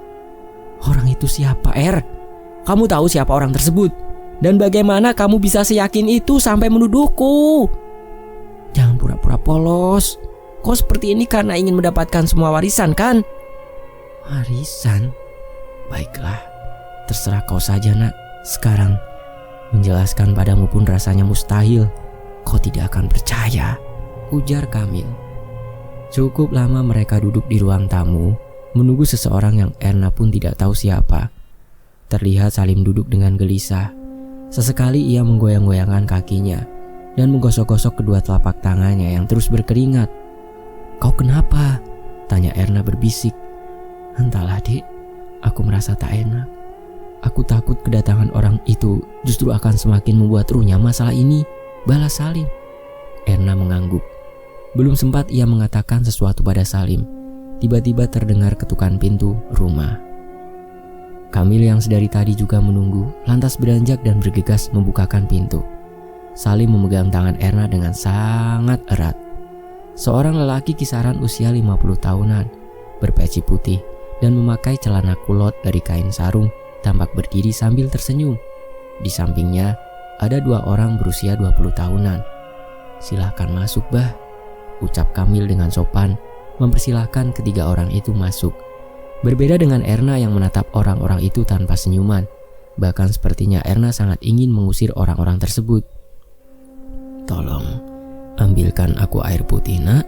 Orang itu siapa, Er? Kamu tahu siapa orang tersebut? Dan bagaimana kamu bisa seyakin itu sampai menuduhku? Jangan pura-pura polos. Kau seperti ini karena ingin mendapatkan semua warisan, kan? Warisan? Baiklah, terserah kau saja, Nak. Sekarang, menjelaskan padamu pun rasanya mustahil. Kau tidak akan percaya, ujar Kamil. Cukup lama mereka duduk di ruang tamu, menunggu seseorang yang Erna pun tidak tahu siapa. Terlihat Salim duduk dengan gelisah. Sesekali ia menggoyang-goyangkan kakinya dan menggosok-gosok kedua telapak tangannya yang terus berkeringat. Kau kenapa? Tanya Erna berbisik. Entahlah, Dek, aku merasa tak enak. Aku takut kedatangan orang itu justru akan semakin membuat runyam masalah ini, balas Salim. Erna mengangguk. Belum sempat ia mengatakan sesuatu pada Salim, tiba-tiba terdengar ketukan pintu rumah. Kamil yang sedari tadi juga menunggu, lantas beranjak dan bergegas membukakan pintu. Salim memegang tangan Erna dengan sangat erat. Seorang lelaki kisaran usia 50 tahunan, berpeci putih dan memakai celana kulot dari kain sarung, tampak berdiri sambil tersenyum. Di sampingnya ada dua orang berusia 20 tahunan. Silahkan masuk, Bah, ucap Kamil dengan sopan, mempersilahkan ketiga orang itu masuk. Berbeda dengan Erna yang menatap orang-orang itu tanpa senyuman. Bahkan sepertinya Erna sangat ingin mengusir orang-orang tersebut. "Tolong, ambilkan aku air putih, nak,"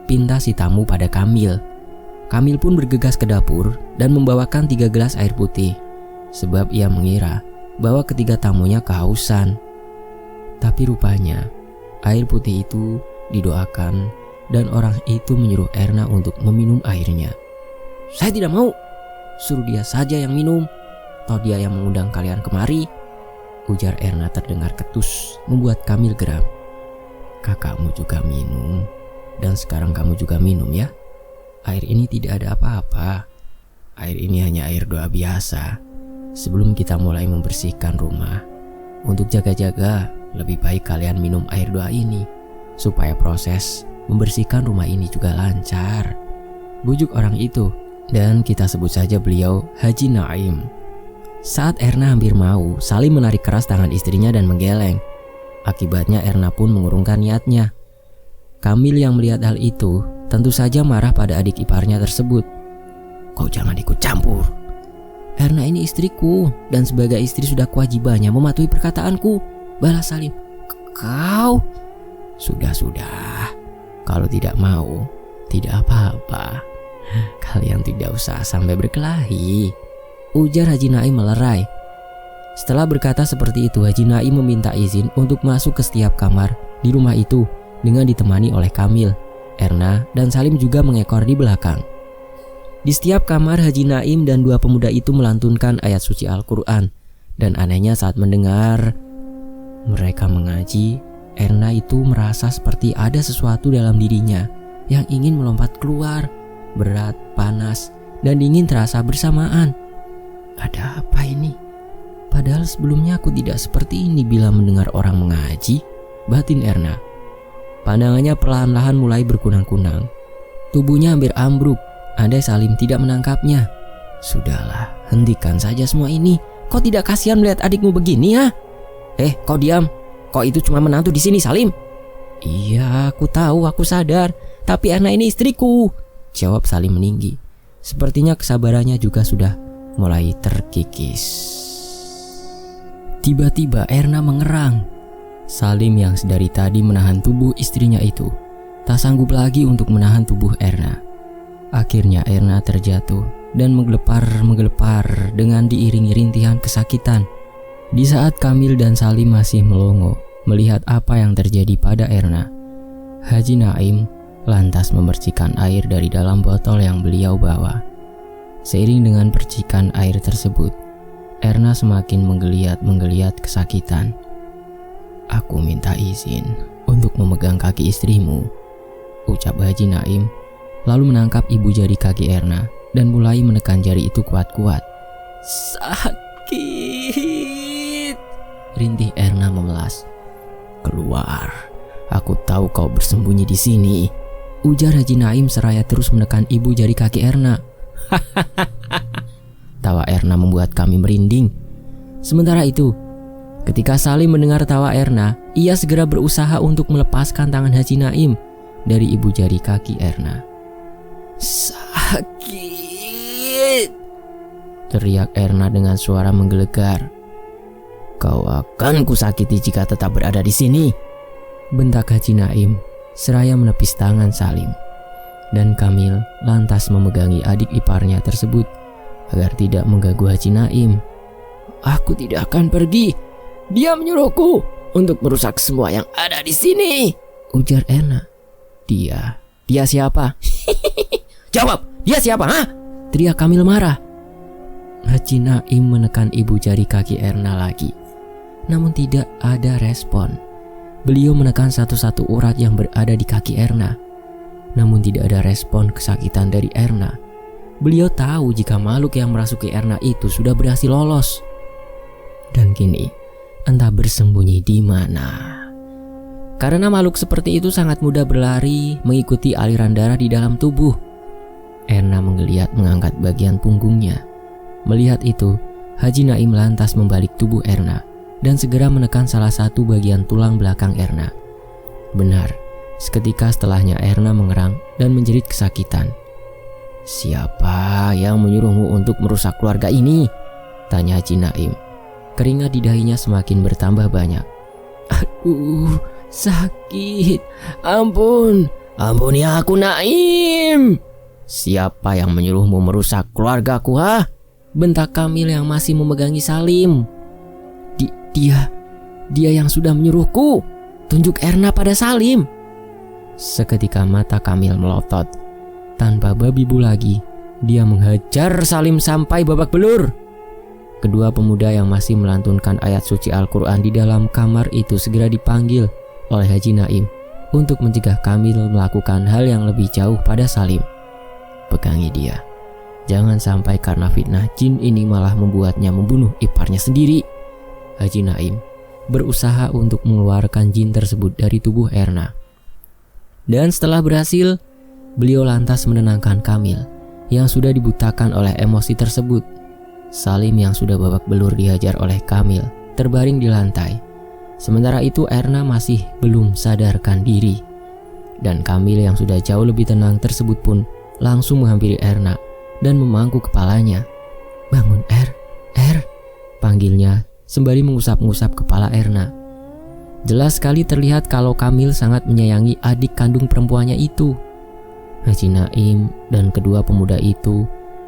pinta si tamu pada Kamil. Kamil pun bergegas ke dapur dan membawakan 3 gelas air putih. Sebab ia mengira bahwa ketiga tamunya kehausan. Tapi rupanya air putih itu didoakan dan orang itu menyuruh Erna untuk meminum airnya. "Saya tidak mau, suruh dia saja yang minum. Toh dia yang mengundang kalian kemari," ujar Erna terdengar ketus, membuat Kamil geram. "Kakakmu juga minum, dan sekarang kamu juga minum ya. Air ini tidak ada apa-apa. Air ini hanya air doa biasa. Sebelum kita mulai membersihkan rumah, untuk jaga-jaga lebih baik kalian minum air doa ini, supaya proses membersihkan rumah ini juga lancar," bujuk orang itu. Dan kita sebut saja beliau Haji Naim. Saat Erna hampir mau, Salim menarik keras tangan istrinya dan menggeleng. Akibatnya Erna pun mengurungkan niatnya. Kamil yang melihat hal itu tentu saja marah pada adik iparnya tersebut. "Kau jangan ikut campur. Erna ini istriku, dan sebagai istri sudah kewajibannya mematuhi perkataanku," balas Salim. "Kau..." Sudah. Kalau tidak mau, tidak apa-apa. Kalian tidak usah sampai berkelahi," ujar Haji Naim melerai. Setelah berkata seperti itu, Haji Naim meminta izin untuk masuk ke setiap kamar di rumah itu dengan ditemani oleh Kamil, Erna, dan Salim juga mengekor di belakang. Di setiap kamar Haji Naim dan 2 pemuda itu melantunkan ayat suci Al-Quran. Dan anehnya saat mendengar mereka mengaji, Erna itu merasa seperti ada sesuatu dalam dirinya yang ingin melompat keluar. Berat, panas, dan dingin terasa bersamaan. "Ada apa ini? Padahal sebelumnya aku tidak seperti ini bila mendengar orang mengaji," batin Erna. Pandangannya perlahan-lahan mulai berkunang-kunang. Tubuhnya hampir ambruk, andai Salim tidak menangkapnya. "Sudahlah, hentikan saja semua ini. Kau tidak kasihan melihat adikmu begini ya?" Kau diam. Kau itu cuma menantu di sini, Salim." "Iya, aku tahu, aku sadar. Tapi Erna ini istriku," jawab Salim meninggi. Sepertinya kesabarannya juga sudah mulai terkikis. Tiba-tiba Erna mengerang. Salim yang sedari tadi menahan tubuh istrinya itu tak sanggup lagi untuk menahan tubuh Erna. Akhirnya Erna terjatuh dan menggelepar dengan diiringi rintihan kesakitan. Di saat Kamil dan Salim masih melongo melihat apa yang terjadi pada Erna, Haji Naim lantas memercikan air dari dalam botol yang beliau bawa. Seiring dengan percikan air tersebut, Erna semakin menggeliat kesakitan. "Aku minta izin untuk memegang kaki istrimu," ucap Haji Naim, lalu menangkap ibu jari kaki Erna dan mulai menekan jari itu kuat-kuat. "Sakit," rintih Erna memelas. "Keluar, aku tahu kau bersembunyi di sini," ujar Haji Naim seraya terus menekan ibu jari kaki Erna. Tawa Erna membuat kami merinding. Sementara itu, ketika Salim mendengar tawa Erna, ia segera berusaha untuk melepaskan tangan Haji Naim dari ibu jari kaki Erna. "Sakit," teriak Erna dengan suara menggelegar. "Kau akan kusakiti jika tetap berada di sini," bentak Haji Naim seraya menepis tangan Salim. Dan Kamil lantas memegangi adik iparnya tersebut agar tidak mengganggu Haji Naim. "Aku tidak akan pergi. Dia menyuruhku untuk merusak semua yang ada di sini," ujar Erna. Dia siapa?" "Jawab, dia siapa, ha?" teriak Kamil marah. Haji Naim menekan ibu jari kaki Erna lagi, namun tidak ada respon. Beliau menekan satu-satu urat yang berada di kaki Erna, namun tidak ada respon kesakitan dari Erna. Beliau tahu jika makhluk yang merasuki Erna itu sudah berhasil lolos, dan kini entah bersembunyi di mana. Karena makhluk seperti itu sangat mudah berlari mengikuti aliran darah di dalam tubuh. Erna menggeliat mengangkat bagian punggungnya. Melihat itu, Haji Naim lantas membalik tubuh Erna dan segera menekan salah satu bagian tulang belakang Erna. Benar, seketika setelahnya Erna mengerang dan menjerit kesakitan. "Siapa yang menyuruhmu untuk merusak keluarga ini?" tanya Haji Naim. Keringat di dahinya semakin bertambah banyak. "Aduh, sakit. Ampuni aku, Naim." "Siapa yang menyuruhmu merusak keluargaku, ha?" bentak Kamil yang masih memegangi Salim. Dia yang sudah menyuruhku. Tunjuk Erna pada Salim." Seketika mata Kamil melotot. Tanpa babi bu lagi, dia menghajar Salim sampai babak belur. Kedua pemuda yang masih melantunkan ayat suci Al-Quran di dalam kamar itu segera dipanggil oleh Haji Naim untuk mencegah Kamil melakukan hal yang lebih jauh pada Salim. "Pegangi dia. Jangan sampai karena fitnah jin ini malah membuatnya membunuh iparnya sendiri." Haji Naim berusaha untuk mengeluarkan jin tersebut dari tubuh Erna. Dan setelah berhasil, beliau lantas menenangkan Kamil yang sudah dibutakan oleh emosi tersebut. Salim yang sudah babak belur dihajar oleh Kamil terbaring di lantai. Sementara itu Erna masih belum sadarkan diri. Dan Kamil yang sudah jauh lebih tenang tersebut pun langsung menghampiri Erna dan memangku kepalanya. "Bangun Er, panggilnya sembari mengusap-ngusap kepala Erna. Jelas sekali terlihat kalau Kamil sangat menyayangi adik kandung perempuannya itu. Haji Naim dan kedua pemuda itu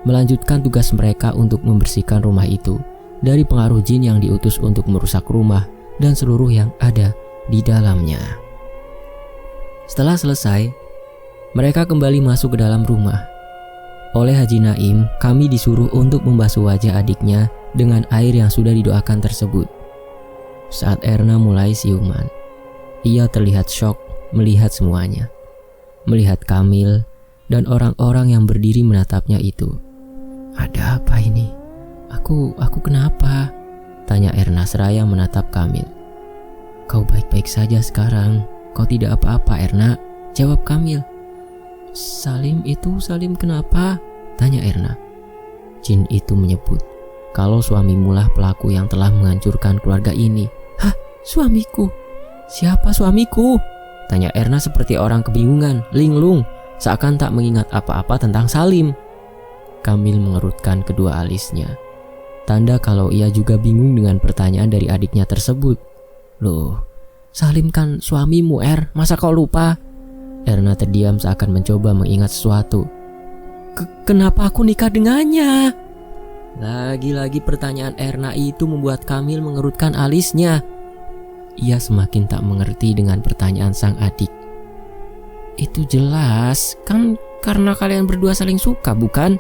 melanjutkan tugas mereka untuk membersihkan rumah itu dari pengaruh jin yang diutus untuk merusak rumah dan seluruh yang ada di dalamnya. Setelah selesai, mereka kembali masuk ke dalam rumah. Oleh Haji Naim, kami disuruh untuk membasuh wajah adiknya dengan air yang sudah didoakan tersebut. Saat Erna mulai siuman, ia terlihat syok melihat semuanya. Melihat Kamil dan orang-orang yang berdiri menatapnya itu. "Ada apa ini? Aku kenapa?" tanya Erna seraya menatap Kamil. "Kau baik-baik saja sekarang. Kau tidak apa-apa, Erna," jawab Kamil. Salim kenapa?" tanya Erna. "Jin itu menyebut kalau suamimulah pelaku yang telah menghancurkan keluarga ini." "Hah? Suamiku? Siapa suamiku?" tanya Erna seperti orang kebingungan, linglung, seakan tak mengingat apa-apa tentang Salim. Kamil mengerutkan kedua alisnya, tanda kalau ia juga bingung dengan pertanyaan dari adiknya tersebut. "Loh, Salim kan suamimu, masa kau lupa?" Erna terdiam seakan mencoba mengingat sesuatu. Kenapa aku nikah dengannya?" Lagi-lagi pertanyaan Erna itu membuat Kamil mengerutkan alisnya. Ia semakin tak mengerti dengan pertanyaan sang adik. "Itu jelas kan karena kalian berdua saling suka, bukan?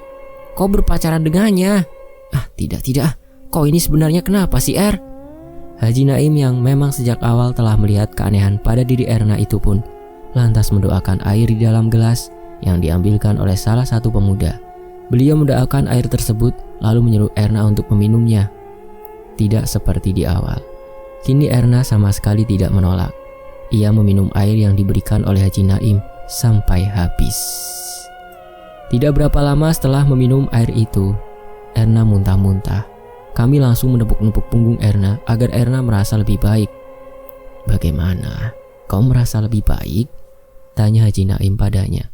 Kau berpacaran dengannya." Tidak. Kau ini sebenarnya kenapa sih, Haji Naim yang memang sejak awal telah melihat keanehan pada diri Erna itu pun lantas mendoakan air di dalam gelas yang diambilkan oleh salah satu pemuda. Beliau mendoakan air tersebut lalu menyuruh Erna untuk meminumnya. Tidak seperti di awal. Kini Erna sama sekali tidak menolak. Ia meminum air yang diberikan oleh Haji Naim sampai habis. Tidak berapa lama setelah meminum air itu, Erna muntah-muntah. Kami langsung menepuk-nepuk punggung Erna agar Erna merasa lebih baik. "Bagaimana? Kau merasa lebih baik?" tanya Haji Naim padanya.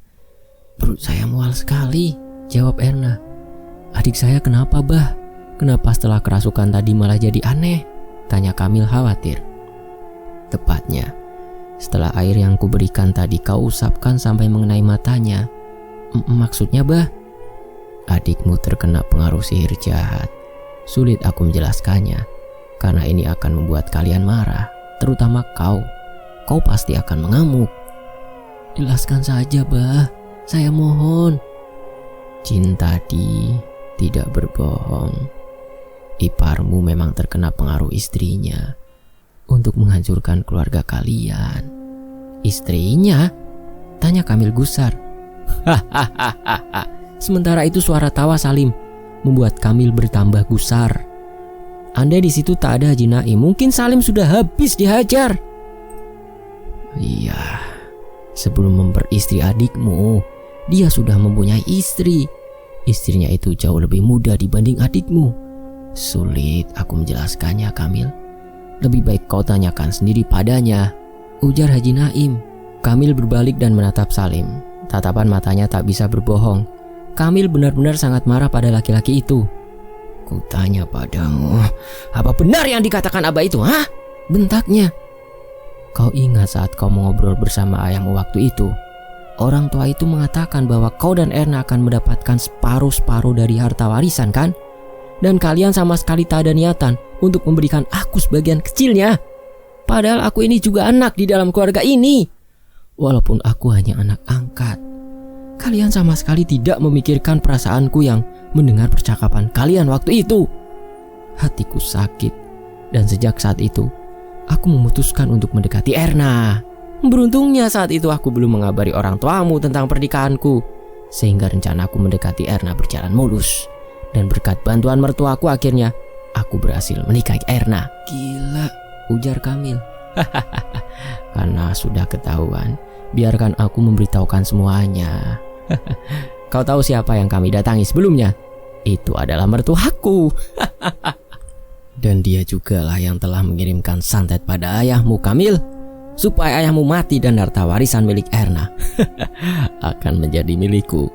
"Perut saya mual sekali," jawab Erna. "Adik saya kenapa, Bah? Kenapa setelah kerasukan tadi malah jadi aneh?" tanya Kamil khawatir. "Tepatnya, setelah air yang kuberikan tadi kau usapkan sampai mengenai matanya." Maksudnya, Bah?" "Adikmu terkena pengaruh sihir jahat. Sulit aku menjelaskannya, karena ini akan membuat kalian marah, terutama kau. Kau pasti akan mengamuk." "Jelaskan saja, Bah. Saya mohon." "Jin tadi tidak berbohong. Iparmu memang terkena pengaruh istrinya untuk menghancurkan keluarga kalian." "Istrinya?" tanya Kamil gusar. Hahaha. Sementara itu suara tawa Salim membuat Kamil bertambah gusar. Andai di situ tak ada Haji Naim, mungkin Salim sudah habis dihajar. "Iya, sebelum memperistri adikmu, dia sudah mempunyai istri. Istrinya itu jauh lebih muda dibanding adikmu. Sulit aku menjelaskannya, Kamil. Lebih baik kau tanyakan sendiri padanya," ujar Haji Naim. Kamil berbalik dan menatap Salim. Tatapan matanya tak bisa berbohong. Kamil benar-benar sangat marah pada laki-laki itu. Kutanya padamu, apa benar yang dikatakan Abah itu, hah? Bentaknya. Kau ingat saat kau mengobrol bersama ayahmu waktu itu? Orang tua itu mengatakan bahwa kau dan Erna akan mendapatkan separuh-separuh dari harta warisan kan? Dan kalian sama sekali tak ada niatan untuk memberikan aku sebagian kecilnya. Padahal aku ini juga anak di dalam keluarga ini. Walaupun aku hanya anak angkat. Kalian sama sekali tidak memikirkan perasaanku yang mendengar percakapan kalian waktu itu. Hatiku sakit. Dan sejak saat itu, aku memutuskan untuk mendekati Erna. Beruntungnya saat itu aku belum mengabari orang tuamu tentang pernikahanku, sehingga rencanaku mendekati Erna berjalan mulus. Dan berkat bantuan mertuaku akhirnya aku berhasil menikahi Erna. Gila, ujar Kamil. Karena sudah ketahuan, biarkan aku memberitahukan semuanya. Kau tahu siapa yang kami datangi sebelumnya? Itu adalah mertuaku. Dan dia jugalah yang telah mengirimkan santet pada ayahmu, Kamil, supaya ayahmu mati dan harta warisan milik Erna akan menjadi milikku.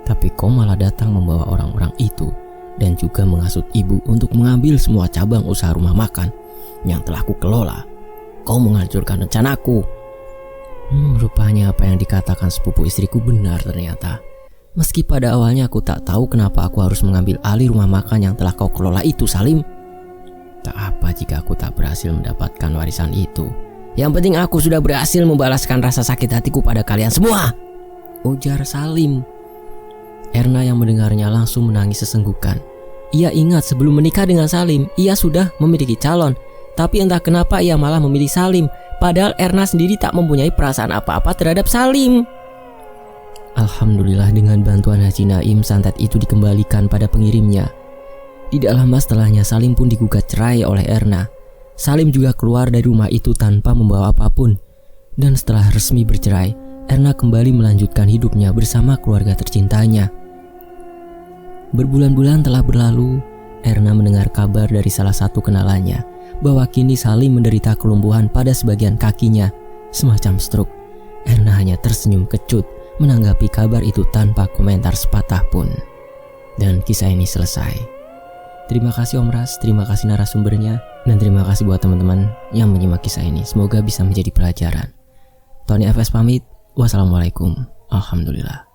Tapi kau malah datang membawa orang-orang itu dan juga menghasut ibu untuk mengambil semua cabang usaha rumah makan yang telah kukelola. Kau menghancurkan rencanaku. Rupanya apa yang dikatakan sepupu istriku benar ternyata. Meski pada awalnya aku tak tahu kenapa aku harus mengambil alih rumah makan yang telah kau kelola itu, Salim. Tak apa jika aku tak berhasil mendapatkan warisan itu. Yang penting aku sudah berhasil membalaskan rasa sakit hatiku pada kalian semua, ujar Salim. Erna yang mendengarnya langsung menangis sesenggukan. Ia ingat sebelum menikah dengan Salim, ia sudah memiliki calon. Tapi entah kenapa ia malah memilih Salim, padahal Erna sendiri tak mempunyai perasaan apa-apa terhadap Salim. Alhamdulillah dengan bantuan Haji Naim, santet itu dikembalikan pada pengirimnya. Tidak lama setelahnya Salim pun digugat cerai oleh Erna. Salim juga keluar dari rumah itu tanpa membawa apapun. Dan setelah resmi bercerai, Erna kembali melanjutkan hidupnya bersama keluarga tercintanya. Berbulan-bulan telah berlalu, Erna mendengar kabar dari salah satu kenalannya bahwa kini Salim menderita kelumpuhan pada sebagian kakinya, semacam stroke. Erna hanya tersenyum kecut menanggapi kabar itu tanpa komentar sepatah pun. Dan kisah ini selesai. Terima kasih Om Ras, terima kasih narasumbernya, dan terima kasih buat teman-teman yang menyimak kisah ini. Semoga bisa menjadi pelajaran. Tony FS pamit. Wassalamualaikum. Alhamdulillah.